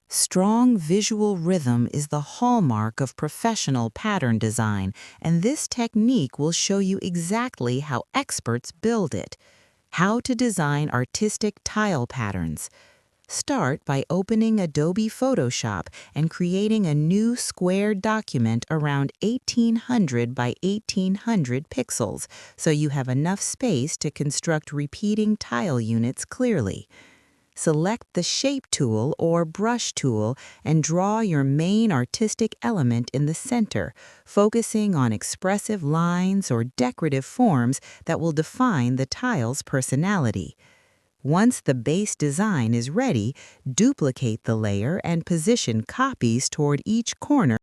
Strong visual rhythm is the hallmark of professional pattern design, and this technique will show you exactly how experts build it. How to design artistic tile patterns. Start by opening Adobe Photoshop and creating a new square document around 1800 by 1800 pixels, so you have enough space to construct repeating tile units clearly. Select the Shape tool or Brush tool and draw your main artistic element in the center, focusing on expressive lines or decorative forms that will define the tile's personality. Once the base design is ready, duplicate the layer and position copies toward each corner